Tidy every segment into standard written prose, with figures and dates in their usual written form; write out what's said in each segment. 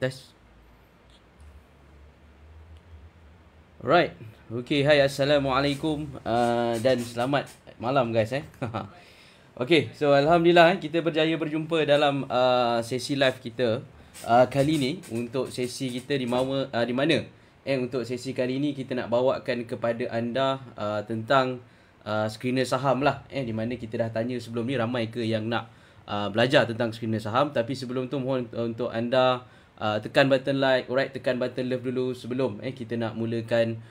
Tes. Alright. Okay, hai, assalamualaikum dan selamat malam guys Okay, so alhamdulillah kita berjaya berjumpa dalam sesi live kita kali ni. Untuk sesi kita di mana untuk sesi kali ni kita nak bawakan kepada anda tentang screener saham lah, di mana kita dah tanya sebelum ni ramai ke yang nak belajar tentang screener saham. Tapi sebelum tu mohon untuk anda tekan button like, alright, tekan button love dulu sebelum kita nak mulakan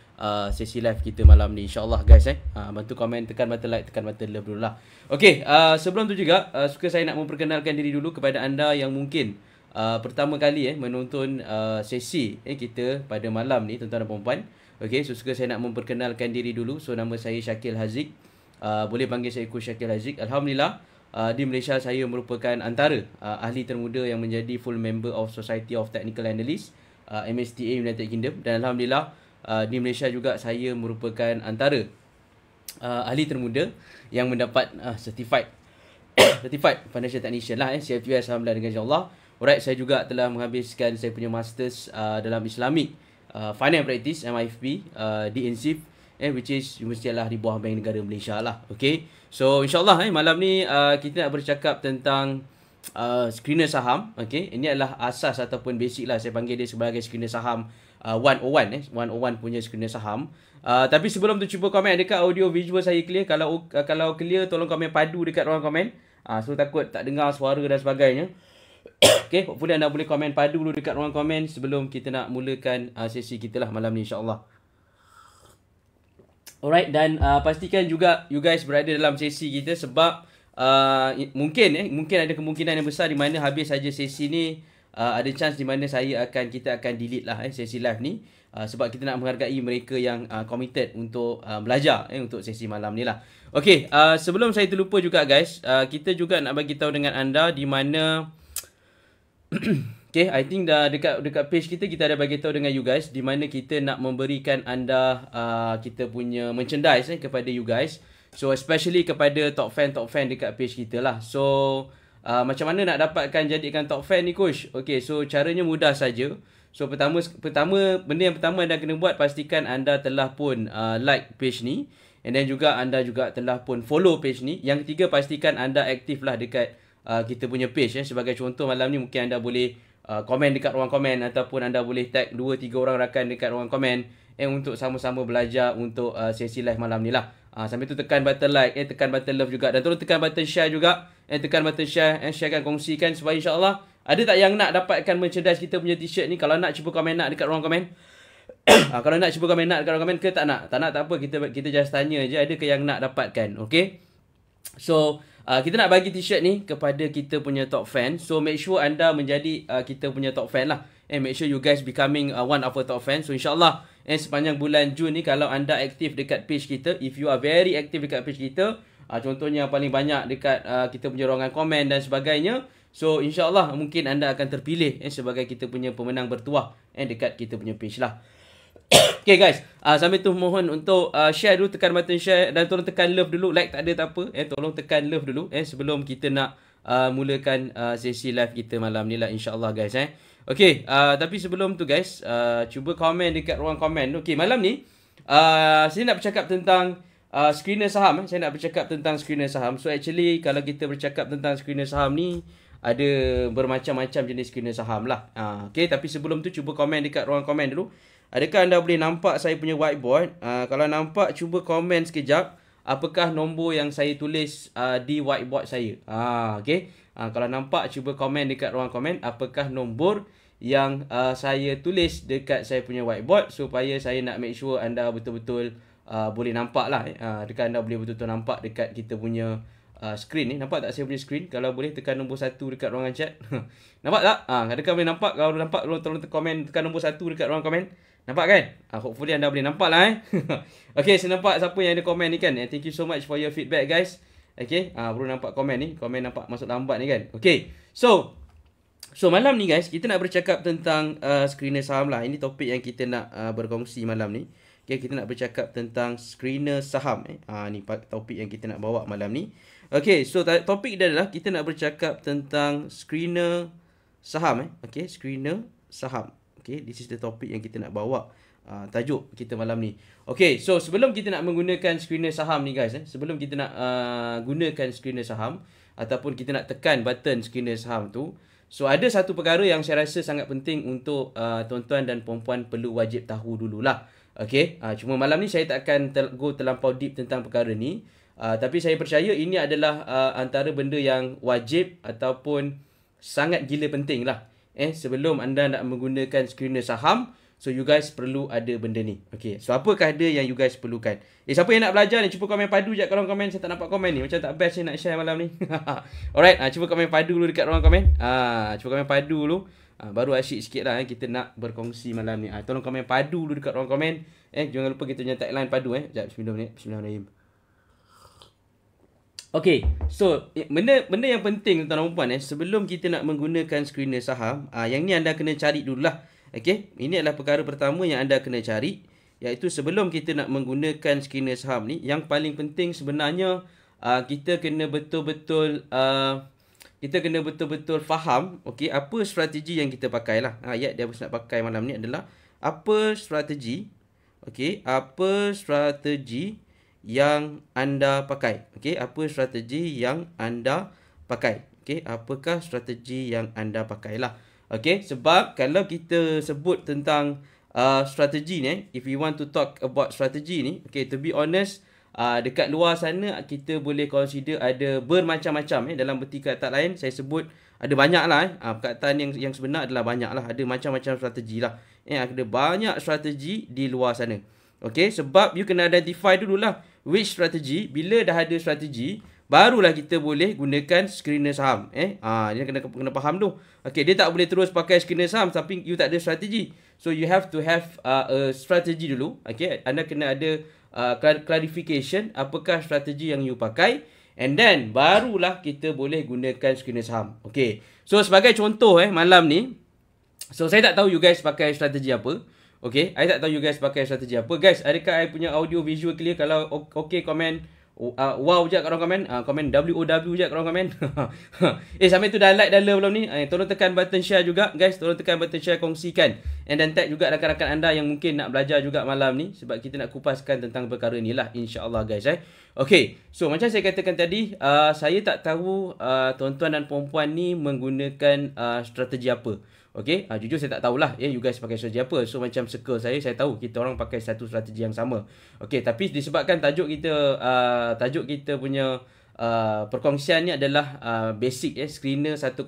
sesi live kita malam ni, insyaAllah guys. Bantu komen, tekan button like, tekan button love dulu lah. Okay, sebelum tu juga suka saya nak memperkenalkan diri dulu kepada anda yang mungkin pertama kali menonton sesi kita pada malam ni, tuan-tuan dan puan-puan. Okay, so suka saya nak memperkenalkan diri dulu. So nama saya Syakil Haziq, boleh panggil saya Coach Syakil Haziq. Alhamdulillah, di Malaysia saya merupakan antara ahli termuda yang menjadi full member of Society of Technical Analysts, MSTA United Kingdom. Dan alhamdulillah di Malaysia juga saya merupakan antara ahli termuda yang mendapat certified financial technician lah, CFTS, alhamdulillah dengan insya-Allah. Alright, saya juga telah menghabiskan saya punya masters dalam Islamic Finance Practice, MIFP, di INSIF, which is Universiti Al-Ahli Bank Negara Malaysia lah. Okay, so insyaAllah malam ni kita nak bercakap tentang screener saham. Okay, ini adalah asas ataupun basic lah, saya panggil dia sebagai screener saham 101 101 punya screener saham. Tapi sebelum tu cuba komen dekat audio visual saya clear. Kalau clear tolong komen padu dekat ruang komen. So takut tak dengar suara dan sebagainya. Okay, hopefully anda boleh komen padu dulu dekat ruang komen sebelum kita nak mulakan sesi kita lah malam ni insyaAllah. Alright, dan pastikan juga you guys berada dalam sesi kita sebab mungkin ada kemungkinan yang besar di mana habis saja sesi ni ada chance di mana kita akan delete lah sesi live ni sebab kita nak menghargai mereka yang committed untuk belajar untuk sesi malam ni lah. Okay, sebelum saya terlupa juga guys, kita juga nak bagi tahu dengan anda di mana okay, I think dah dekat page kita ada bagi tahu dengan you guys di mana kita nak memberikan anda kita punya merchandise kepada you guys. So especially kepada top fan dekat page kita lah. So macam mana nak dapatkan jadikan top fan ni coach? Okay, so caranya mudah saja. So pertama benda yang pertama anda kena buat, pastikan anda telah pun like page ni, and then juga anda juga telah pun follow page ni. Yang ketiga, pastikan anda aktif lah dekat kita punya page. Sebagai contoh malam ni mungkin anda boleh komen dekat ruang komen ataupun anda boleh tag 2-3 orang rakan dekat ruang komen untuk sama-sama belajar untuk sesi live malam ni lah. Sambil tu tekan button like, tekan button love juga, dan tolong tekan button share juga, tekan button share, sharekan, kongsikan supaya insyaAllah ada tak yang nak dapatkan merchandise kita punya t-shirt ni. Kalau nak, cuba komen nak dekat ruang komen. Kalau nak, cuba komen nak dekat ruang komen ke tak nak. Tak nak tak apa, kita just tanya je ada ke yang nak dapatkan. Okay, so kita nak bagi t-shirt ni kepada kita punya top fan. So make sure anda menjadi kita punya top fan lah. Make sure you guys becoming one of our top fans. So insyaAllah sepanjang bulan Jun ni, kalau anda aktif dekat page kita, if you are very active dekat page kita, contohnya paling banyak dekat kita punya ruangan komen dan sebagainya, so insyaAllah mungkin anda akan terpilih sebagai kita punya pemenang bertuah dekat kita punya page lah. Okay guys, sambil tu mohon untuk share dulu, tekan button share, dan tolong tekan love dulu. Like tak ada tak apa, tolong tekan love dulu sebelum kita nak mulakan sesi live kita malam ni lah insyaAllah guys. Okay, tapi sebelum tu guys, cuba komen dekat ruang komen. Okay, malam ni saya nak bercakap tentang screener saham. Saya nak bercakap tentang screener saham. So actually kalau kita bercakap tentang screener saham ni, ada bermacam-macam jenis screener saham lah. Okay, tapi sebelum tu cuba komen dekat ruang komen dulu. Adakah anda boleh nampak saya punya whiteboard? Kalau nampak, cuba komen sekejap apakah nombor yang saya tulis di whiteboard saya. Okay, kalau nampak, cuba komen dekat ruang komen apakah nombor yang saya tulis dekat saya punya whiteboard, supaya saya nak make sure anda betul-betul boleh nampak lah. Dekat anda boleh betul-betul nampak dekat kita punya screen ni. Nampak tak saya punya screen? Kalau boleh tekan nombor 1 dekat ruangan chat. Nampak tak? Adakah boleh nampak? Kalau nampak, tolong komen, tekan nombor 1 dekat ruang komen. Nampak kan? Hopefully anda boleh nampak lah Okay, saya nampak siapa yang ada komen ni kan. Thank you so much for your feedback guys. Okay, baru nampak komen ni. Komen nampak masuk lambat ni kan. Okay, so malam ni guys, kita nak bercakap tentang screener saham lah. Ini topik yang kita nak berkongsi malam ni. Okay, kita nak bercakap tentang screener saham. Ni topik yang kita nak bawa malam ni. Okay, so topik dia adalah kita nak bercakap tentang screener saham. Okay, screener saham. Okay, this is the topic yang kita nak bawa tajuk kita malam ni. Okay, so sebelum kita nak menggunakan screener saham ni guys, sebelum kita nak gunakan screener saham ataupun kita nak tekan button screener saham tu, so ada satu perkara yang saya rasa sangat penting untuk tuan-tuan dan puan-puan perlu wajib tahu dululah. Okay, cuma malam ni saya tak akan go terlampau deep tentang perkara ni, tapi saya percaya ini adalah antara benda yang wajib ataupun sangat gila penting lah. Sebelum anda nak menggunakan screener saham, so you guys perlu ada benda ni. Okay, so apakah dia yang you guys perlukan? Siapa yang nak belajar ni, cuba komen padu je kat ruang komen. Saya tak nampak komen ni, macam tak best saya nak share malam ni. Alright, cuba komen padu dulu dekat ruang komen. Cuba komen padu dulu, baru asyik sikit lah kita nak berkongsi malam ni. Tolong komen padu dulu dekat ruang komen. Jangan lupa kita punya tagline padu. Sekejap, bismillahirrahmanirrahim. Okay, so benda yang penting tuan-tuan dan puan, sebelum kita nak menggunakan screener saham, yang ni anda kena cari dululah. Okay, ini adalah perkara pertama yang anda kena cari, iaitu sebelum kita nak menggunakan screener saham ni, yang paling penting sebenarnya kita kena betul-betul faham, okay, apa strategi yang kita pakai lah. Ayat dia nak pakai malam ni adalah apa strategi, okay, apa strategi yang anda pakai. Okey, apa strategi yang anda pakai? Okey, apakah strategi yang anda pakailah? Okey, sebab kalau kita sebut tentang strategi ni, if we want to talk about strategi ni, okay, to be honest, dekat luar sana kita boleh consider ada bermacam-macam dalam berti kata lain saya sebut ada banyak lah perkataan yang sebenar adalah banyak lah, ada macam-macam strategi lah, ada banyak strategi di luar sana. Okay, sebab you kena identify dululah which strategi. Bila dah ada strategi, barulah kita boleh gunakan screener saham. Dia kena faham tu. Okay, dia tak boleh terus pakai screener saham tapi you tak ada strategi. So you have to have a strategi dulu. Okay, anda kena ada clarification apakah strategi yang you pakai, and then barulah kita boleh gunakan screener saham. Okay, so sebagai contoh malam ni, so saya tak tahu you guys pakai strategi apa. Okay, I tak tahu you guys pakai strategi apa. Guys, adakah I punya audio visual clear? Kalau okay, komen wow je kat orang komen. Komen WOW je kat orang komen. Sampai tu dah like dah love belum ni? Tolong tekan button share juga guys. Tolong tekan button share, kongsikan. And then tag juga rakan-rakan anda yang mungkin nak belajar juga malam ni. Sebab kita nak kupaskan tentang perkara ni lah, insyaAllah guys. Okay, so macam saya katakan tadi, saya tak tahu tuan-tuan dan perempuan ni menggunakan strategi apa. Okay, jujur saya tak tahulah you guys pakai strategi apa. So macam circle saya tahu kita orang pakai satu strategi yang sama. Okay, tapi disebabkan tajuk kita punya perkongsian ni adalah basic screener 101.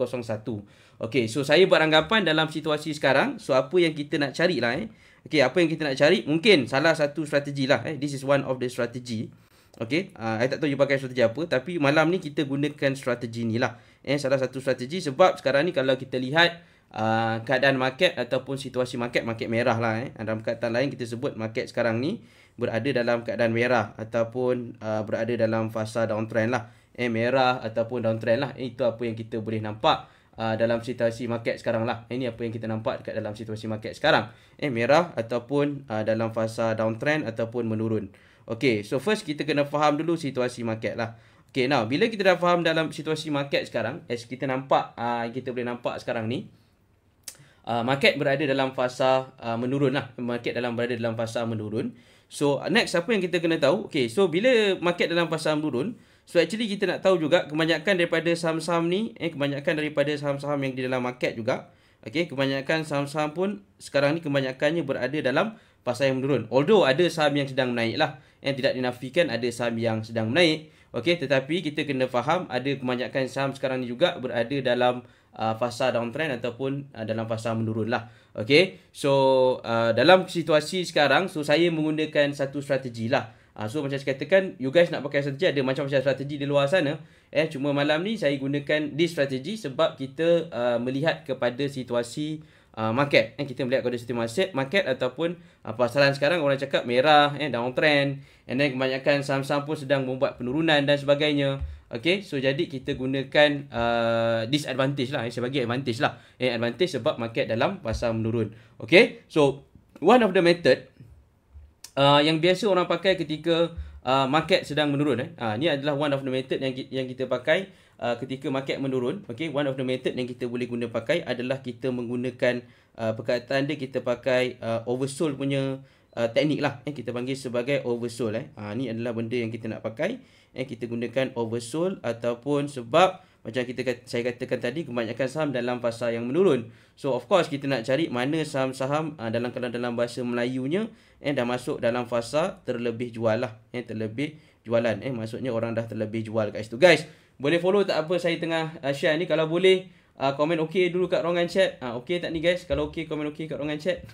Okay, so saya beranggapan dalam situasi sekarang, so apa yang kita nak cari lah okay, apa yang kita nak cari mungkin salah satu strategi lah this is one of the strategy. Okay, I tak tahu you pakai strategi apa, tapi malam ni kita gunakan strategi ni lah salah satu strategi. Sebab sekarang ni kalau kita lihat keadaan market ataupun situasi market merah lah dalam perkataan lain kita sebut market sekarang ni berada dalam keadaan merah ataupun berada dalam fasa downtrend lah, merah ataupun downtrend lah. Itu apa yang kita boleh nampak dalam situasi market sekarang lah. Ini apa yang kita nampak dekat dalam situasi market sekarang, merah ataupun dalam fasa downtrend ataupun menurun. Okay, so first kita kena faham dulu situasi market lah. Okay, now bila kita dah faham dalam situasi market sekarang, as kita nampak, kita boleh nampak sekarang ni market berada dalam fasa menurun lah. Market berada dalam fasa menurun. So next apa yang kita kena tahu? Okay, so bila market dalam fasa menurun, so actually kita nak tahu juga kebanyakan daripada saham-saham ni, kebanyakan daripada saham-saham yang di dalam market juga, okay, kebanyakan saham-saham pun sekarang ni kebanyakannya berada dalam fasa yang menurun. Although ada saham yang sedang menaik lah, tidak dinafikan ada saham yang sedang menaik. Okay, tetapi kita kena faham ada kebanyakan saham sekarang ni juga berada dalam fasa downtrend ataupun dalam fasa menurun lah. Okay, so dalam situasi sekarang, so saya menggunakan satu strategi lah. So macam saya katakan, you guys nak pakai strategi, ada macam-macam strategi di luar sana. Cuma malam ni saya gunakan this strategi sebab kita melihat kepada situasi market. Kita melihat kepada situasi market ataupun pasaran sekarang orang cakap merah, downtrend, and then kebanyakan saham-saham pun sedang membuat penurunan dan sebagainya. Okay, so jadi kita gunakan disadvantage lah. Saya bagi advantage lah. Advantage sebab market dalam fasa menurun. Okay, so one of the method yang biasa orang pakai ketika market sedang menurun. Ni adalah one of the method yang kita pakai ketika market menurun. Okay, one of the method yang kita boleh guna pakai adalah kita menggunakan perkataan dia, kita pakai oversold punya teknik lah. Kita panggil sebagai oversold. Ni adalah benda yang kita nak pakai. Kita gunakan oversold ataupun sebab macam saya katakan tadi, kebanyakan saham dalam fasa yang menurun. So of course kita nak cari mana saham-saham kalau dalam bahasa Melayunya dah masuk dalam fasa terlebih jual lah. Terlebih jualan. Maksudnya orang dah terlebih jual kat situ. Guys, boleh follow tak apa saya tengah share ni? Kalau boleh komen okey dulu kat ruangan chat. Okey tak ni guys? Kalau okey, komen okey kat ruangan chat.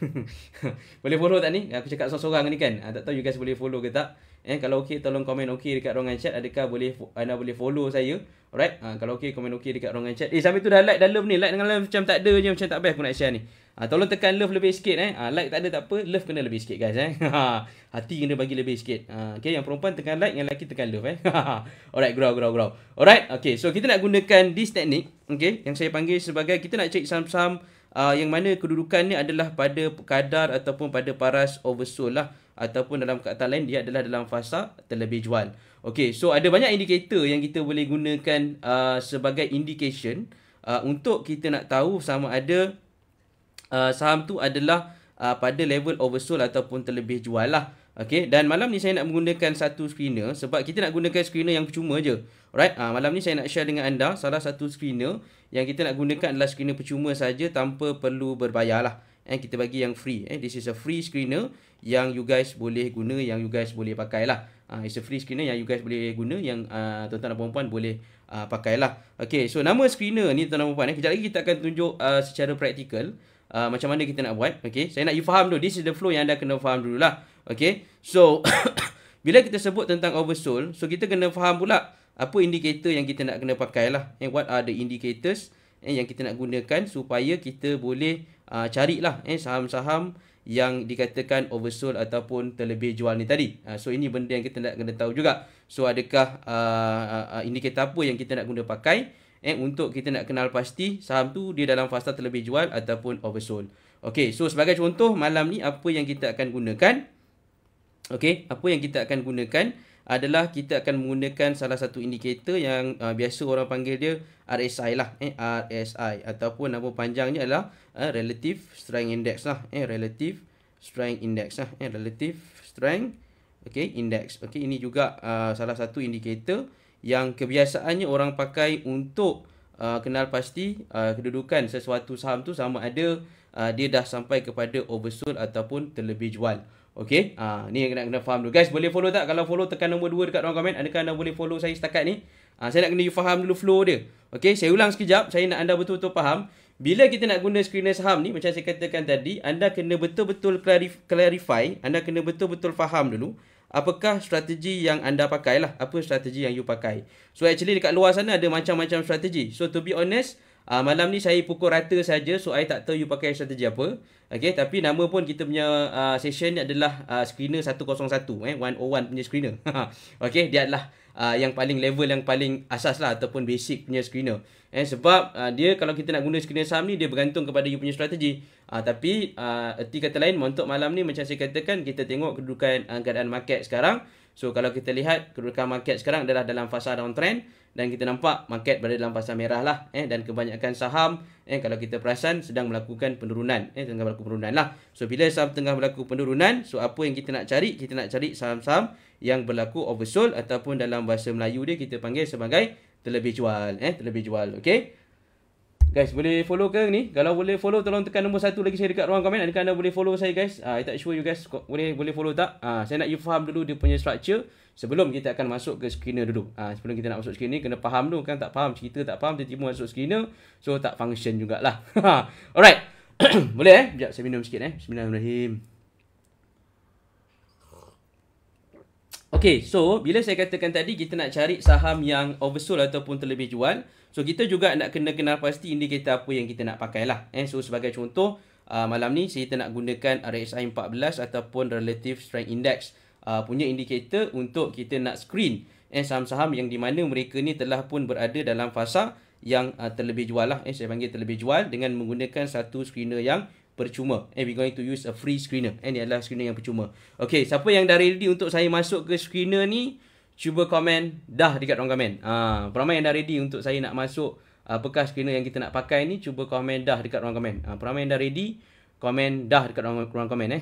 Boleh follow tak ni? Aku cakap seorang-seorang ni kan. Tak tahu you guys boleh follow ke tak? Kalau okey, tolong komen okey dekat ruangan chat. Adakah anda boleh follow saya? Alright. Kalau okey, komen okey dekat ruangan chat. Sampai tu dah like, dah love ni. Like dengan love macam tak ada je, macam tak best aku nak share ni. Tolong tekan love lebih sikit. Like tak ada tak apa, love kena lebih sikit guys. Hati kena bagi lebih sikit. Okay, yang perempuan tekan like, yang lelaki tekan love. Alright, grow. Alright, okay. So kita nak gunakan this teknik, okay, yang saya panggil sebagai kita nak cek saham-saham yang mana kedudukannya adalah pada kadar ataupun pada paras oversold lah, ataupun dalam kata lain dia adalah dalam fasa terlebih jual. Okay, so ada banyak indikator yang kita boleh gunakan sebagai indication untuk kita nak tahu sama ada saham tu adalah pada level oversold ataupun terlebih jual lah. Okay, dan malam ni saya nak menggunakan satu screener sebab kita nak gunakan screener yang percuma je. Alright, malam ni saya nak share dengan anda salah satu screener yang kita nak gunakan adalah screener percuma saja tanpa perlu berbayar lah. Kita bagi yang free. This is a free screener yang you guys boleh guna, yang you guys boleh pakai lah. It's a free screener yang you guys boleh guna, yang tuan-tuan dan puan-puan boleh pakai lah. Okay, so nama screener ni tuan-tuan dan puan-puan, kejap lagi kita akan tunjuk secara praktikal macam mana kita nak buat. Okay, saya nak you faham dulu. This is the flow yang anda kena faham dulu lah. Okay, so bila kita sebut tentang oversold, so kita kena faham pula apa indikator yang kita nak kena pakai lah. What are the indicators yang kita nak gunakan supaya kita boleh carilah saham-saham yang dikatakan oversold ataupun terlebih jual ni tadi. So ini benda yang kita nak kena tahu juga. So adakah indikator apa yang kita nak guna pakai untuk kita nak kenal pasti saham tu dia dalam fasa terlebih jual ataupun oversold. Okay, so sebagai contoh malam ni apa yang kita akan gunakan. Okay, apa yang kita akan gunakan adalah kita akan menggunakan salah satu indikator yang biasa orang panggil dia RSI lah. RSI ataupun nama panjangnya adalah Relative Strength Index lah. Relative Strength Index lah. Relative Strength Index. Okay, ini juga salah satu indikator yang kebiasaannya orang pakai untuk kenal pasti kedudukan sesuatu saham tu sama ada dia dah sampai kepada oversold ataupun terlebih jual. Okay, ni yang kena faham dulu. Guys, boleh follow tak? Kalau follow, tekan nombor 2 dekat ruang komen. Adakah anda boleh follow saya setakat ni? Saya nak kena you faham dulu flow dia. Okay, saya ulang sekejap. Saya nak anda betul-betul faham. Bila kita nak guna screener saham ni, macam saya katakan tadi, anda kena betul-betul clarify. Anda kena betul-betul faham dulu apakah strategi yang anda pakai lah. Apa strategi yang you pakai. So actually dekat luar sana ada macam-macam strategi. So to be honest, malam ni saya pukul rata saja. So I tak tahu you pakai strategi apa. Okay, tapi nama pun kita punya session ni adalah screener 101. 101 punya screener. Okay, dia adalah yang paling level yang paling asas lah ataupun basic punya screener. Sebab dia kalau kita nak guna screener saham ni dia bergantung kepada you punya strategi. Tapi erti kata lain untuk malam ni macam saya katakan kita tengok kedudukan keadaan market sekarang. So kalau kita lihat kedudukan market sekarang adalah dalam fasa downtrend dan kita nampak market berada dalam fasa merah lah. Dan kebanyakan saham kalau kita perasan sedang melakukan penurunan. Tengah berlaku penurunan lah. So bila saham tengah berlaku penurunan, so apa yang kita nak cari? Kita nak cari saham-saham yang berlaku oversold ataupun dalam bahasa Melayu dia kita panggil sebagai terlebih jual. Terlebih jual. Okay. Guys, boleh follow ke ni? Kalau boleh follow, tolong tekan nombor 1 lagi saya dekat ruang komen. Adakah anda boleh follow saya, guys? I tak sure you guys boleh follow tak? Saya nak you faham dulu dia punya structure sebelum kita akan masuk ke screener dulu. Sebelum kita nak masuk screener, kena faham dulu. Kan tak faham, cerita tak faham, tiba-tiba masuk screener. So, tak function jugalah. Alright. Boleh Sekejap, saya minum sikit Bismillahirrahmanirrahim. Okay, so bila saya katakan tadi kita nak cari saham yang oversold ataupun terlebih jual, so kita juga nak kena kenal pasti indikator apa yang kita nak pakai lah. So sebagai contoh, malam ni kita nak gunakan RSI 14 ataupun Relative Strength Index punya indikator untuk kita nak screen saham-saham yang di mana mereka ni telah pun berada dalam fasa yang terlebih jual lah. Saya panggil terlebih jual dengan menggunakan satu screener yang percuma. We going to use a free screener. Ini adalah screener yang percuma. Okay, siapa yang dah ready untuk saya masuk ke screener ni, cuba komen dah dekat ruang komen. Peramai yang dah ready untuk saya nak masuk apakah screener yang kita nak pakai ni, cuba komen dah dekat ruang komen. Peramai yang dah ready, komen dah dekat ruang komen.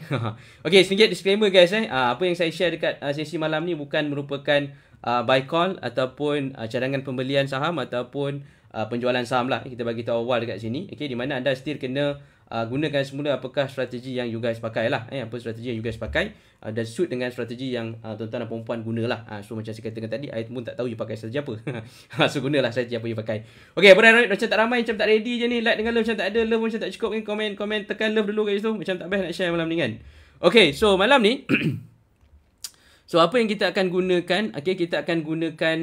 Okay, sedikit disclaimer guys. Apa yang saya share dekat sesi malam ni bukan merupakan buy call ataupun cadangan pembelian saham ataupun penjualan saham lah. Kita bagi tahu awal dekat sini. Okay, di mana anda still kena gunakan semula apakah strategi yang you guys pakai lah. Apa strategi yang you guys pakai dan suit dengan strategi yang tuan-tuan dan perempuan gunalah. So macam saya katakan tadi, I pun tak tahu you pakai strategi apa. So gunalah strategi apa you pakai. Okay, beradik macam tak ramai, macam tak ready je ni. Like dengan love macam tak ada, love macam tak cukup kan. Komen tekan love dulu guys tu. Macam tak best nak share malam ni kan. Okay, so malam ni so apa yang kita akan gunakan? Okay, kita akan gunakan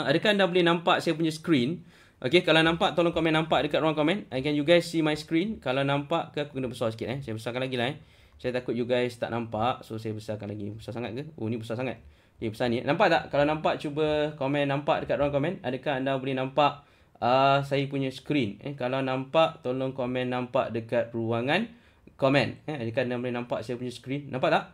adakah anda boleh nampak saya punya screen? Okay, kalau nampak tolong komen nampak dekat ruang komen. Can you guys see my screen? Kalau nampak ke aku kena besar sikit Saya besarkan lagi lah Saya takut you guys tak nampak. So saya besarkan lagi. Besar sangat ke? Oh, ni besar sangat. Okay, besar ni. Nampak tak? Kalau nampak cuba komen nampak dekat ruang komen. Adakah anda boleh nampak saya punya screen? Kalau nampak tolong komen nampak dekat ruangan komen. Adakah anda boleh nampak saya punya screen? Nampak tak?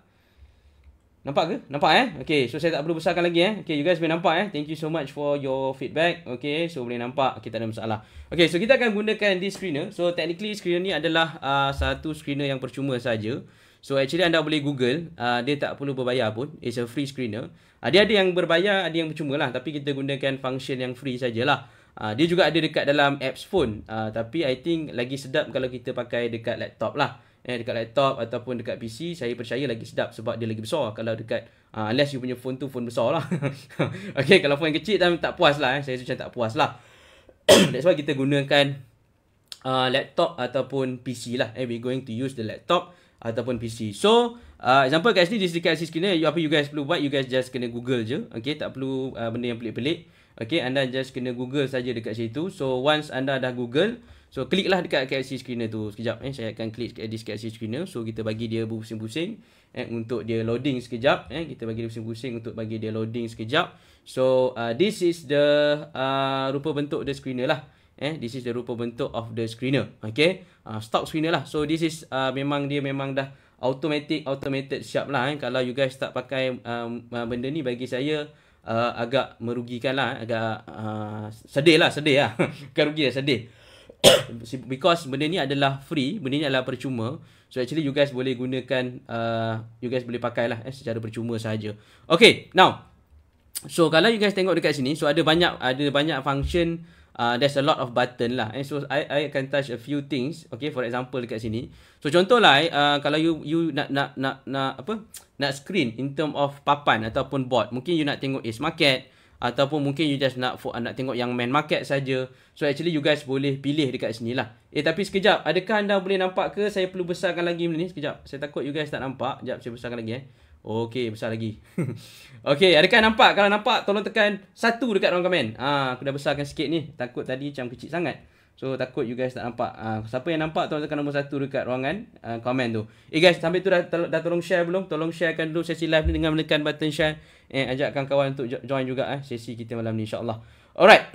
Nampak ke? Nampak Okay, so saya tak perlu besarkan lagi Okay, you guys boleh nampak Thank you so much for your feedback. Okay, so boleh nampak. Okay, tak ada masalah. Okay, so kita akan gunakan this screener. So technically screener ni adalah satu screener yang percuma saja. So actually anda boleh Google. Dia tak perlu berbayar pun. It's a free screener. Dia ada yang berbayar, ada yang percuma lah. Tapi kita gunakan function yang free sajalah. Dia juga ada dekat dalam apps phone. Tapi I think lagi sedap kalau kita pakai dekat laptop lah. Dekat laptop ataupun dekat PC, saya percaya lagi sedap sebab dia lagi besar. Kalau dekat unless you punya phone tu phone besar lah. Okay, kalau phone yang kecil tak puas lah. Saya macam tak puas lah. That's why kita gunakan laptop ataupun PC lah. We going to use the laptop ataupun PC. So, example kat sini, dekat sini screen apa you guys perlu buat, you guys just kena Google je. Okay, tak perlu benda yang pelik-pelik. Okay, anda just kena Google saja dekat situ. So, once anda dah Google, so kliklah dekat KLC screener tu. Sekejap, saya akan klik di KLC screener. So, kita bagi dia berpusing-pusing untuk dia loading sekejap. Kita bagi dia berpusing-pusing untuk bagi dia loading sekejap. So, this is the rupa bentuk the screener lah. This is the rupa bentuk of the screener. Okay, stock screener lah. So this is memang dah automated siap lah. Kalau you guys tak pakai benda ni, bagi saya agak merugikan lah. Agak sedih lah. Bukan rugi lah, sedih. Because benda ni adalah free, benda ni adalah percuma. So actually you guys boleh gunakan, you guys boleh pakai lah secara percuma sahaja. Okay, now, so kalau you guys tengok dekat sini, so ada banyak function. There's a lot of button lah. So I akan touch a few things. Okay, for example dekat sini. So contohlah, kalau you nak screen in term of papan ataupun board. Mungkin you nak tengok Ace Market ataupun mungkin you just nak tengok yang main market saja. So actually you guys boleh pilih dekat sini lah. Tapi sekejap, adakah anda boleh nampak ke saya perlu besarkan lagi benda ni? Sekejap, saya takut you guys tak nampak. Sekejap, saya besarkan lagi Okay, besar lagi. Okay, adakah nampak? Kalau nampak, tolong tekan 1 dekat ruang komen. Aku dah besarkan sikit ni. Takut tadi macam kecil sangat. So, takut you guys tak nampak. Siapa yang nampak, tolong tekan nombor 1 dekat ruangan komen tu. Guys, sampai tu dah tolong share belum? Tolong sharekan dulu sesi live ni dengan menekan button share. Ajakkan kawan untuk join juga sesi kita malam ni, insyaAllah. Alright.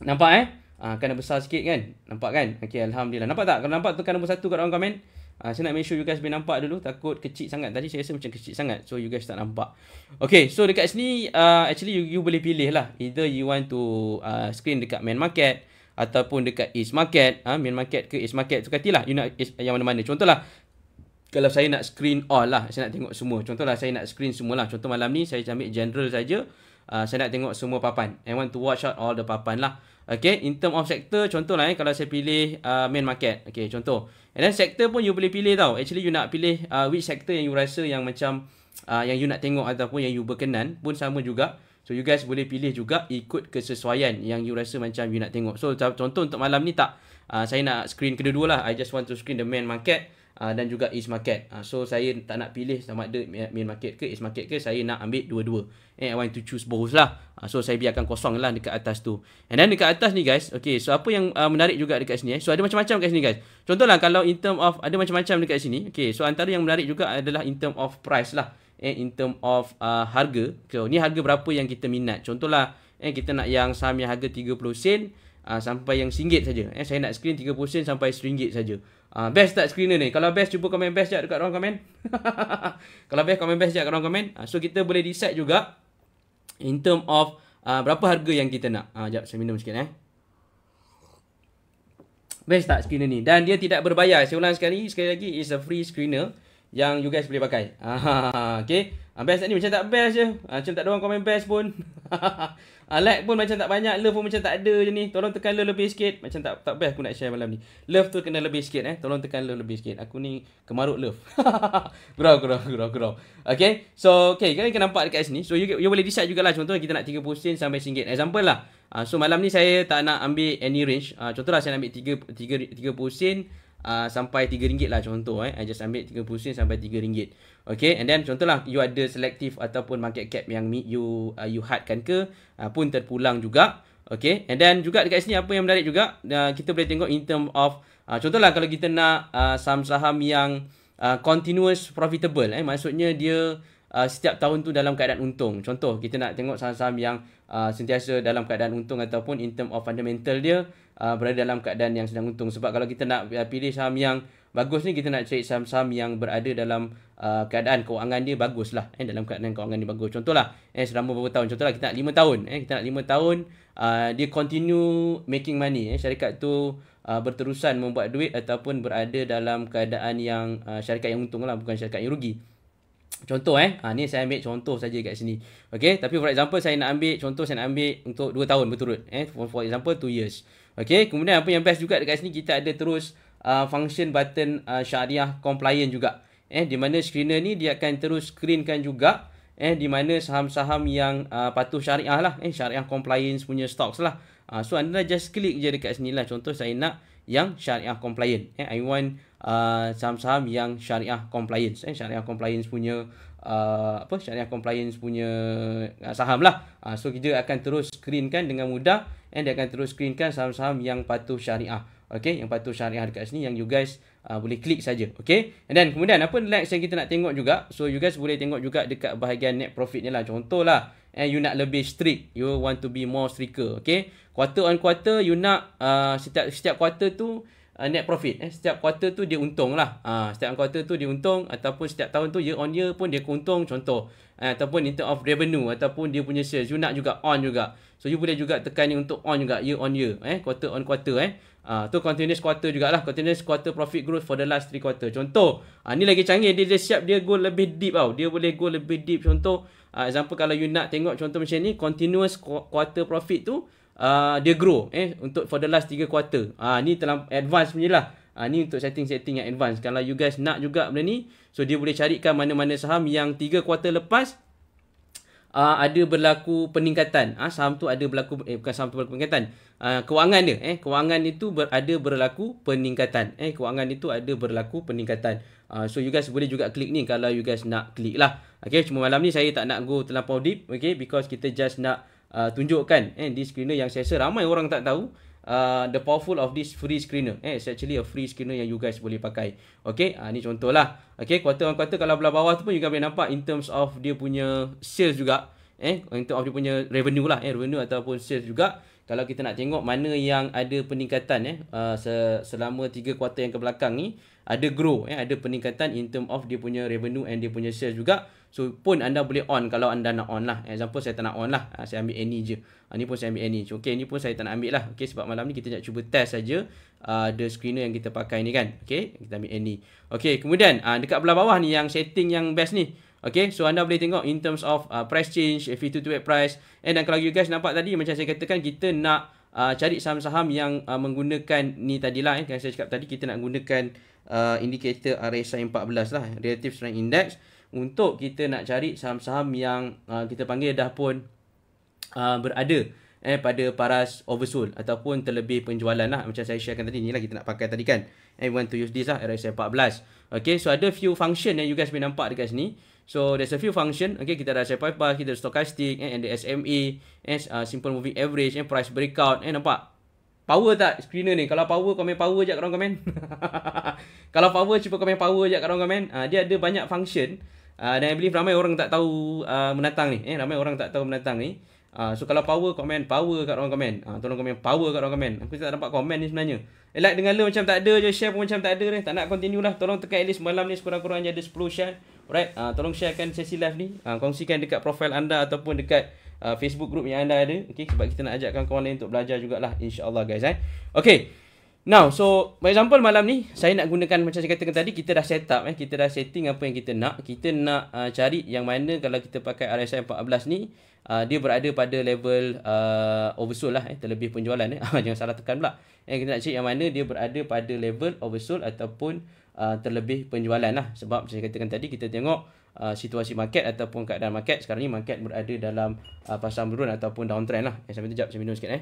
Nampak kan dah besar sikit kan? Nampak kan? Okay, Alhamdulillah. Nampak tak? Kalau nampak, tekan nombor 1 kat ruang komen. Saya nak make sure you guys boleh nampak dulu. Takut kecil sangat. Tadi saya rasa macam kecil sangat. So you guys tak nampak. Okay, so dekat sini actually you boleh pilih lah. Either you want to screen dekat main market ataupun dekat Ace Market. Main market ke Ace Market. So katilah you nak yang mana-mana. Contohlah, kalau saya nak screen all lah. Saya nak tengok semua. Contohlah saya nak screen semua lah. Contoh malam ni saya ambil general saja. Saya nak tengok semua papan. I want to watch out all the papan lah. Okay, in term of sector, contohlah kalau saya pilih main market. Okay, contoh. And then sector pun you boleh pilih tau. Actually you nak pilih which sector yang you rasa yang macam yang you nak tengok ataupun yang you berkenan pun sama juga. So you guys boleh pilih juga ikut kesesuaian yang you rasa macam you nak tengok. So contoh untuk malam ni tak, saya nak screen kedua-dua lah. I just want to screen the main market dan juga Ace Market. So saya tak nak pilih sama ada main market ke Ace Market ke, saya nak ambil dua-dua. I want to choose both lah. So saya biarkan kosong lah dekat atas tu. And then dekat atas ni guys, okay, so apa yang menarik juga dekat sini So ada macam-macam kat sini guys. Contohlah kalau in term of, ada macam-macam dekat sini. Okay, so antara yang menarik juga adalah in term of price lah. In term of harga. So ni harga berapa yang kita minat. Contohlah kita nak yang saham yang harga 30 sen sampai yang RM1 saja. Saya nak screen 30 sen sampai RM1 saja. Best tak screener ni? Kalau best, cuba komen best sekejap dekat ruang komen. Kalau best, komen best sekejap kat ruang komen. So kita boleh decide juga in term of berapa harga yang kita nak. Sekejap, saya minum sikit Best tak screener ni? Dan dia tidak berbayar. Saya ulang sekali lagi, is a free screener yang you guys boleh pakai. Okay. Best tak ni? Macam tak best je. Macam tak ada orang komen best pun. Like pun macam tak banyak. Love pun macam tak ada je ni. Tolong tekan love lebih sikit. Macam tak best aku nak share malam ni. Love tu kena lebih sikit Tolong tekan love lebih sikit. Aku ni kemaruk love. Gurau. Okay. So okay, kalian akan nampak dekat sini. So you boleh decide jugalah. Contohnya kita nak 30 sen sampai RM1. Example lah. So malam ni saya tak nak ambil any range. Contohlah saya nak ambil 30 sen sampai RM3 lah contoh. I just ambil 30 sen sampai RM3. Okay, and then contohlah you ada selective ataupun market cap yang you hadkan ke pun terpulang juga. Okay, and then juga dekat sini apa yang menarik juga, kita boleh tengok in term of contohlah kalau kita nak saham-saham yang continuous profitable, maksudnya dia setiap tahun tu dalam keadaan untung. Contoh kita nak tengok saham-saham yang sentiasa dalam keadaan untung ataupun in term of fundamental dia berada dalam keadaan yang sedang untung. Sebab kalau kita nak pilih saham yang bagus ni, kita nak cari saham-saham yang berada dalam keadaan kewangan dia bagus lah. Dalam keadaan kewangan dia bagus. Contohlah selama beberapa tahun. Contohlah kita nak 5 tahun. Kita nak 5 tahun dia continue making money. Syarikat tu berterusan membuat duit ataupun berada dalam keadaan yang syarikat yang untung lah, bukan syarikat yang rugi. Contoh ni saya ambil contoh saja kat sini. Okey, tapi for example saya nak ambil contoh, saya nak ambil untuk 2 tahun berturut. For example 2 years. Okey, kemudian apa yang best juga dekat sini, kita ada terus function button syariah compliant juga. Di mana screener ni dia akan terus screenkan juga di mana saham-saham yang patuh syariah lah, syariah compliance punya stocks lah. So anda just klik je dekat sini lah. Contoh saya nak yang syariah compliant. I want saham-saham yang syariah compliance, syariah compliance punya syariah compliance punya saham lah. So kita akan terus screenkan dengan mudah, and dia akan terus screenkan saham-saham yang patuh syariah. Okay, yang patuh syariah dekat sini yang you guys boleh klik saja. Okay, and then kemudian apa next yang kita nak tengok juga, so you guys boleh tengok juga dekat bahagian net profit ni lah. Contoh lah, you nak lebih strict, you want to be more stricter. Okay, quarter on quarter you nak setiap quarter tu net profit. Setiap quarter tu dia untung lah. Setiap quarter tu dia untung, ataupun setiap tahun tu year on year pun dia untung contoh. Ataupun in term of revenue, ataupun dia punya sales, you nak juga on juga. So you boleh juga tekan ni untuk on juga, year on year, quarter on quarter. Tu continuous quarter jugalah, continuous quarter profit growth for the last 3 quarter. Contoh, ni lagi canggih, dia siap dia go lebih deep tau. Dia boleh go lebih deep. Contoh, example kalau you nak tengok contoh macam ni, continuous quarter profit tu dia grow untuk for the last 3 quarter. Ni terlalu advance punya lah. Ni untuk setting-setting yang advance. Kalau you guys nak juga benda ni, so dia boleh carikan mana-mana saham yang 3 quarter lepas ada berlaku peningkatan. Saham tu ada berlaku, bukan saham tu berlaku peningkatan, kewangan dia, kewangan itu ada berlaku peningkatan. Kewangan itu ada berlaku peningkatan. So you guys boleh juga klik ni kalau you guys nak klik lah. Okay, cuma malam ni saya tak nak go terlampau deep, okay, because kita just nak tunjukkan di screener yang saya rasa ramai orang tak tahu. The powerful of this free screener. It's actually a free screener yang you guys boleh pakai. Okay, ni contoh lah. Okay, quarter on quarter, kalau belah bawah tu pun you guys boleh nampak in terms of dia punya sales juga. In terms of dia punya revenue lah. Revenue ataupun sales juga. Kalau kita nak tengok mana yang ada peningkatan selama 3 quarter yang ke belakang ni, ada grow, ada peningkatan in terms of dia punya revenue and dia punya sales juga. So pun anda boleh on kalau anda nak on lah. Example saya tak nak on lah, saya ambil any je. Ni pun saya ambil any. Okay, ni pun saya tak nak ambil lah. Okay, sebab malam ni kita nak cuba test saja the screener yang kita pakai ni kan. Okay, kita ambil any. Okay, kemudian dekat belah bawah ni yang setting yang best ni. Okay, so anda boleh tengok in terms of price change, V2 to weight price. Dan kalau you guys nampak tadi, macam saya katakan, kita nak cari saham-saham yang menggunakan ni tadilah. Kan saya cakap tadi, kita nak gunakan indikator RSI 14 lah, Relative Strength Index, untuk kita nak cari saham-saham yang kita panggil dah pun berada pada paras oversold ataupun terlebih penjualan lah. Macam saya sharekan tadi, ni lah kita nak pakai tadi kan. We want to use this lah, RSI 14. Okay, so ada few function yang you guys boleh nampak dekat sini. So there's a few function. Okay, kita ada RSI 14, kita ada stochastic, and the SMA, simple moving average, price breakout. Nampak? Power tak screener ni? Kalau power, komen power je kat orang komen. Kalau power, cuba komen power je kat orang komen. Dia ada banyak function. Dan I believe ramai orang tak tahu menatang ni. Ramai orang tak tahu menatang ni. So kalau power, komen power kat orang komen. Tolong komen power kat orang komen. Aku tak dapat komen ni sebenarnya. Like dengan lu macam tak ada je, share pun macam tak ada ni. Tak nak continue lah. Tolong tekan at least malam ni sekurang-kurangnya ada 10 share. Alright, tolong sharekan sesi live ni. Kongsikan dekat profile anda ataupun dekat Facebook group yang anda ada. Okay, sebab kita nak ajakkan kawan lain untuk belajar jugalah, insyaAllah guys. Okay, now so for example malam ni saya nak gunakan macam saya katakan tadi, kita dah set up, kita dah setting apa yang kita nak. Kita nak cari yang mana kalau kita pakai RSI 14 ni, dia berada pada level oversold lah, terlebih penjualan. Jangan salah tekan pula. Kita nak cari yang mana dia berada pada level oversold ataupun terlebih penjualan lah. Sebab macam saya katakan tadi, kita tengok situasi market ataupun keadaan market. Sekarang ni market berada dalam fasa menurun ataupun downtrend lah. Sampai tu jap, saya minum sikit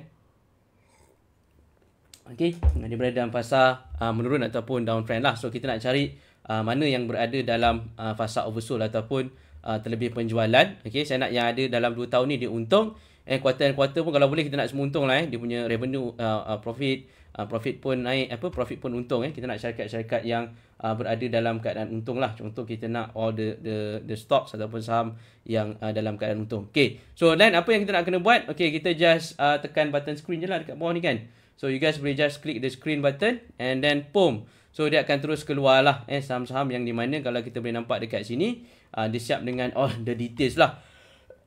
Okay, dia berada dalam fasa menurun ataupun downtrend lah. So kita nak cari mana yang berada dalam fasa oversold ataupun terlebih penjualan. Okay, saya nak yang ada dalam 2 tahun ni dia untung. Quarter pun kalau boleh kita nak semua untung lah. Dia punya revenue, profit pun naik, profit pun untung. Kita nak syarikat-syarikat yang berada dalam keadaan untung lah. Contoh kita nak all the stocks ataupun saham yang dalam keadaan untung. Okay, so then apa yang kita nak kena buat? Okay, kita just tekan button screen je lah dekat bawah ni kan. So you guys boleh just click the screen button and then boom. So dia akan terus keluar lah saham-saham yang di mana kalau kita boleh nampak dekat sini, dia siap dengan all the details lah.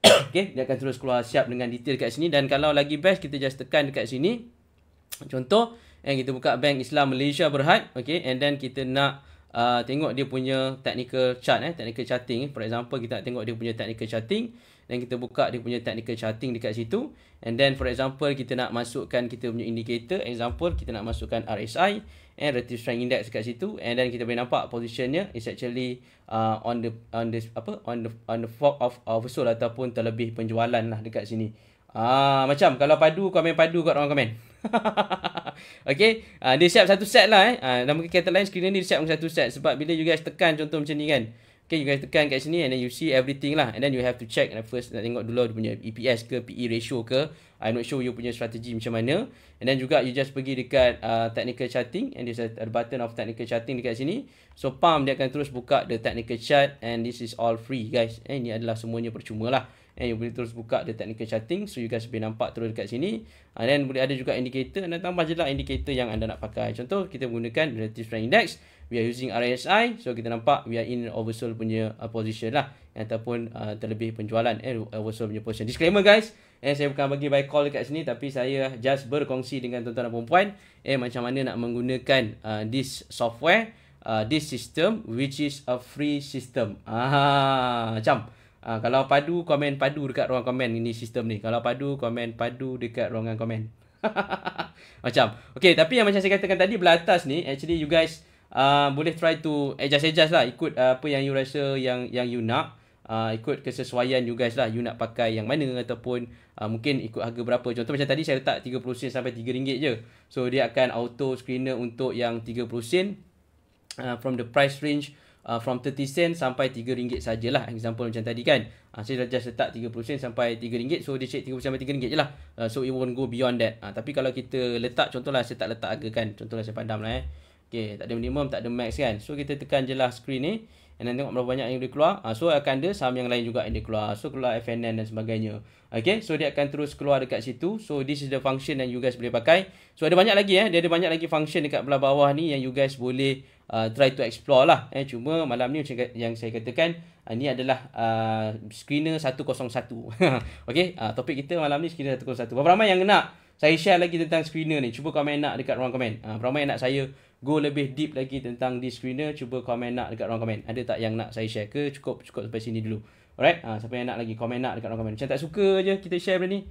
Okay, dia akan terus keluar siap dengan detail kat sini. Dan kalau lagi best, kita just tekan dekat sini. Contoh, kita buka Bank Islam Malaysia Berhad. Okay, and then kita nak tengok dia punya technical chart, technical charting. For example, kita nak tengok dia punya technical charting, dan kita buka dia punya technical charting dekat situ. And then for example, kita nak masukkan kita punya indicator. Example, kita nak masukkan RSI and relative strength index dekat situ, and then kita boleh nampak positionnya is actually on the fork of oversold ataupun terlebih penjualan lah dekat sini. Macam kalau padu, komen padu kat orang komen. Okay, dia siap satu set lah. Dalam kata lain, screener ni dia siap satu set. Sebab bila you guys tekan contoh macam ni kan, okay, you guys tekan kat sini and then you see everything lah, and then you have to check first, nak tengok dulu dia punya EPS ke, PE ratio ke. I'm not sure you punya strategi macam mana. And then juga you just pergi dekat technical charting, and there's a button of technical charting dekat sini. So pump dia akan terus buka the technical chart, and this is all free guys. Ini adalah semuanya percuma lah. And you boleh terus buka the technical charting, so you guys boleh nampak terus dekat sini. And then boleh ada juga indicator, anda tambah je lah indicator yang anda nak pakai. Contoh kita menggunakan relative strength index, we are using RSI, so kita nampak we are in oversold punya position lah, ataupun terlebih penjualan, oversold punya position. Disclaimer guys, saya bukan bagi buy call dekat sini, tapi saya just berkongsi dengan tuan-tuan dan puan-puan macam mana nak menggunakan this software, this system, which is a free system. Macam kalau padu, komen padu dekat ruang komen ini sistem ni. Kalau padu, komen padu dekat ruangan komen. Macam. Okay, tapi yang macam saya katakan tadi belah atas ni, actually you guys boleh try to adjust lah. Ikut apa yang you rasa yang you nak. Ikut kesesuaian you guys lah. You nak pakai yang mana, ataupun mungkin ikut harga berapa. Contoh macam tadi saya letak 30 sen sampai RM3 je. So dia akan auto screener untuk yang 30 sen. From the price range from 30 sen sampai RM3 sajalah. Example macam tadi kan. Saya dah just letak 30 sen sampai RM3. So dia check 30 sampai RM3 je lah. So it won't go beyond that. Tapi kalau kita letak, contohlah saya tak letak harga kan. Contohlah saya padam lah Okay, tak ada minimum, tak ada max kan. So kita tekan je lah screen ni. And then tengok berapa banyak yang dia keluar. So akan ada saham yang lain juga yang dia keluar. So keluar FNN dan sebagainya. Okay, so dia akan terus keluar dekat situ. So this is the function yang you guys boleh pakai. So ada banyak lagi Dia ada banyak lagi function dekat belah bawah ni yang you guys boleh try to explore lah. Cuma malam ni macam yang saya katakan, ni adalah screener 101. Okay, topik kita malam ni screener 101. Berapa ramai yang nak saya share lagi tentang screener ni? Cuba komen nak dekat ruang komen. Berapa ramai yang nak saya go lebih deep lagi tentang this screener? Cuba komen nak dekat ruang komen. Ada tak yang nak saya share ke? Cukup sampai sini dulu. Alright, siapa yang nak lagi komen nak dekat ruang komen. Macam tak suka je kita share benda ni.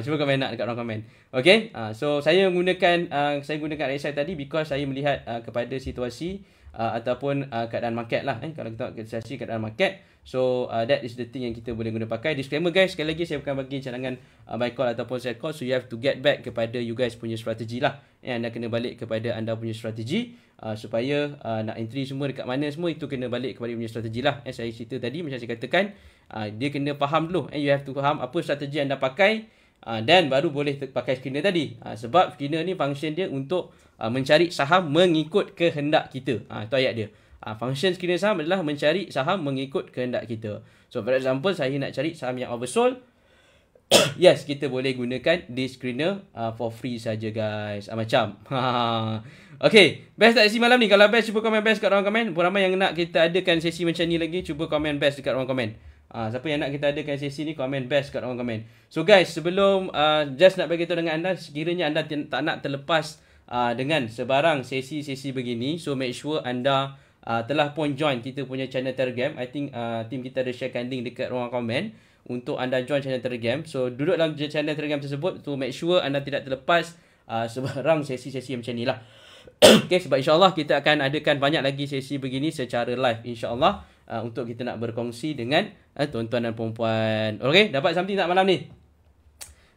Cuba komen nak dekat ruang komen. Okay, so saya gunakan RSI tadi because saya melihat kepada situasi ataupun keadaan market lah. Kalau kita tengok situasi keadaan market, so that is the thing yang kita boleh guna pakai. Disclaimer guys, sekali lagi saya bukan bagi cadangan buy call ataupun sell call. So you have to get back kepada you guys punya strategi lah. Anda kena balik kepada anda punya strategi supaya nak entry semua dekat mana semua, itu kena balik kepada punya strategi lah. Saya cerita tadi, macam saya katakan, dia kena faham dulu. You have to faham apa strategi anda pakai, dan baru boleh pakai screener tadi. Sebab screener ni function dia untuk mencari saham mengikut kehendak kita. Itu ayat dia. Function screener saham adalah mencari saham mengikut kehendak kita. So for example, saya nak cari saham yang oversold. Yes, kita boleh gunakan this screener for free saja guys. Macam okay, best tak sesi malam ni? Kalau best, cuba komen best kat ruang komen. Berapa ramai yang nak kita adakan sesi macam ni lagi? Cuba komen best dekat ruang komen. Siapa yang nak kita adakan sesi ni, komen best kat ruang komen. So guys, sebelum just nak bagi tahu dengan anda, sekiranya anda tak nak terlepas dengan sebarang sesi-sesi begini, so make sure anda telah pun join kita punya channel Telegram. I think team kita ada sharekan link dekat ruang komen untuk anda join channel Telegram. So duduk dalam channel Telegram tersebut to make sure anda tidak terlepas sebarang sesi-sesi macam ni lah. Okay, sebab insyaAllah kita akan adakan banyak lagi sesi begini secara live insyaAllah, untuk kita nak berkongsi dengan tuan-tuan dan perempuan. Okay, dapat something tak malam ni?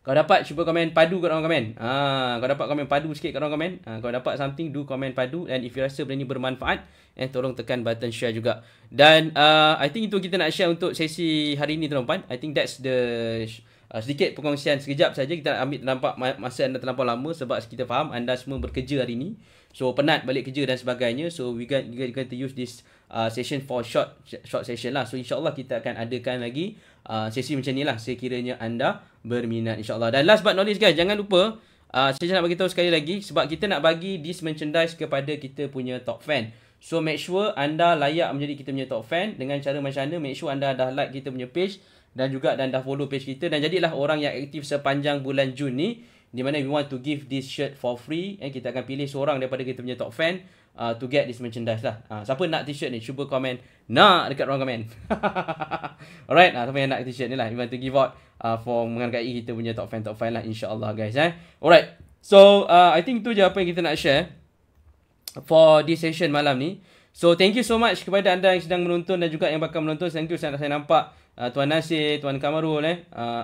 Kalau dapat, cuba komen padu kat ruang komen. Kalau dapat komen padu sikit kat ruang komen. Kalau dapat something, do komen padu. And if you rasa benda ni bermanfaat, tolong tekan button share juga. Dan I think itu kita nak share untuk sesi hari ni tuan-tuan. I think that's the sedikit perkongsian sekejap saja. Kita nak ambil nampak masa anda terlampau lama, sebab kita faham anda semua bekerja hari ni. So penat balik kerja dan sebagainya. So we going to use this session for short session lah. So insyaAllah kita akan adakan lagi sesi macam ni lah sekiranya anda berminat insyaAllah. Dan last but not least guys, jangan lupa saya nak bagi tahu sekali lagi, sebab kita nak bagi this merchandise kepada kita punya top fan. So make sure anda layak menjadi kita punya top fan. Dengan cara macam mana? Make sure anda dah like kita punya page, dan juga dah follow page kita, dan jadilah orang yang aktif sepanjang bulan Jun ni. di mana we want to give this shirt for free. Kita akan pilih seorang daripada kita punya top fan to get this merchandise lah. Siapa nak t-shirt ni, cuba komen nak dekat ruang komen. Alright, siapa yang nak t-shirt ni lah, we want to give out for menghargai kita punya top fan lah, insyaAllah guys. Alright, so I think tu je apa yang kita nak share for this session malam ni. So thank you so much kepada anda yang sedang menonton dan juga yang bakal menonton. Thank you, saya nampak Tuan Nasir, Tuan Kamarul,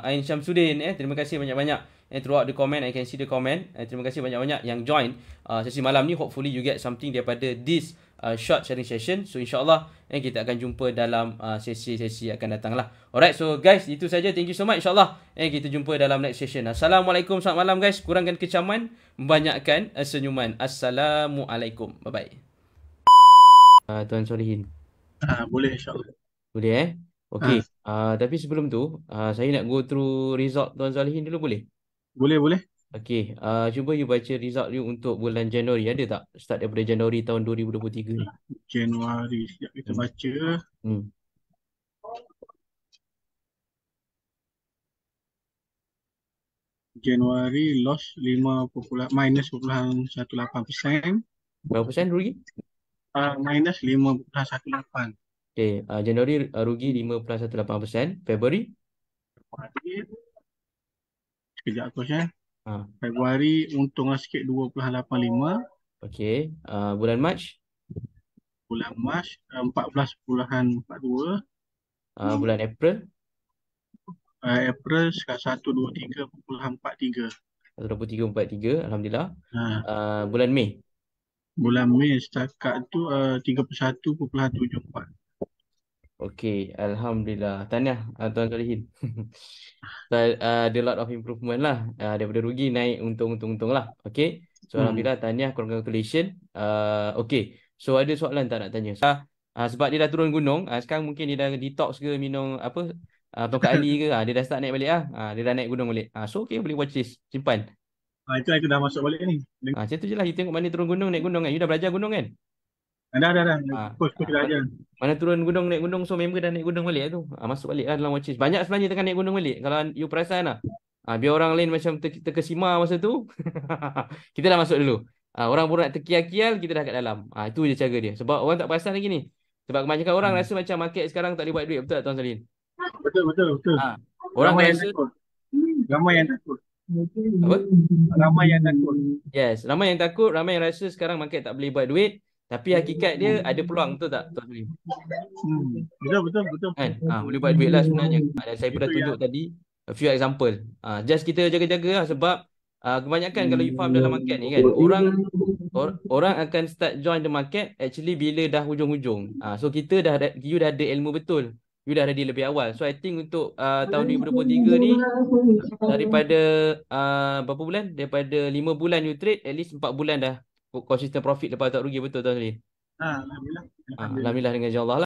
Ain Syamsuddin, terima kasih banyak-banyak. Throughout the comment, I can see the comment. Terima kasih banyak-banyak yang join sesi malam ni. Hopefully you get something daripada this short sharing session. So insyaAllah kita akan jumpa dalam sesi-sesi akan datang lah. Alright, so guys, itu saja. Thank you so much. InsyaAllah kita jumpa dalam next session. Assalamualaikum, selamat malam guys. Kurangkan kecaman, banyakkan senyuman. Assalamualaikum. Bye-bye. Tuan Solihin. Boleh insyaAllah. Boleh okey. Tapi sebelum tu saya nak go through result Tuan Solihin dulu, boleh? Boleh. Okey, cuba you baca result you untuk bulan Januari. Ada tak start daripada Januari tahun 2023 ni? Januari, sekejap kita baca. Januari loss minus 0.18%. Berapa persen rugi? Minus 5.18. Okey, Januari rugi 5.18%. Februari? Sekejap aku share. Februari untunglah sikit 2.85. Okey, bulan Mac? Bulan Mac 14.42. Bulan April? April sekat 123.43. 123.43, alhamdulillah. Bulan Mei? Bulan Mei setakat tu 31.74. Okey, alhamdulillah. Tahniah Tuan Solihin. Ada lot of improvement lah. Daripada rugi naik untung lah. Okey. So alhamdulillah, tahniah, congratulations. Okey. So ada soalan tak nak tanya? Sebab dia dah turun gunung, sekarang mungkin dia dah detox ke, minum apa tongkat ali ke, dia dah start naik balik dia dah naik gunung balik. So okey, boleh watch this, simpan. Itu aku dah masuk balik ni. Macam tu je lah, you tengok mana turun gunung, naik gunung kan. You dah belajar gunung kan? Dah. Coach dah ajar. Mana turun gunung, naik gunung, so member dah naik gunung balik tu. Masuk balik lah dalam watch this. Banyak sebenarnya tengah naik gunung balik. Kalau you perasan lah. Biar orang lain macam terkesima masa tu. Kita dah masuk dulu. Orang pun nak terkial-kial, kita dah kat dalam. Itu je cara dia. Sebab orang tak perasan lagi ni. Sebab kebanyakan orang rasa macam market sekarang tak boleh buat duit. Betul tak Tuan Solihin? Betul. Orang ramai rasa ramai yang takut. Apa? Ramai yang takut. Yes, ramai yang takut, ramai yang rasa sekarang market tak boleh buat duit. Tapi hakikat dia ada peluang, betul tak Tuan Solihin? Betul. Kan? Boleh buat duit lah sebenarnya. Dan saya pernah tunjuk tadi a few example. Just kita jaga-jaga lah, sebab kebanyakan kalau you faham dalam market ni kan, orang akan start join the market actually bila dah hujung-hujung. So you dah ada ilmu betul. You dah ready lebih awal. So I think untuk tahun 2023 ni, daripada berapa bulan? Daripada 5 bulan you trade, at least 4 bulan dah consistent profit lepas tak rugi. Betul Tuan Solihin? Alhamdulillah. Alhamdulillah dengan insya-Allah lah.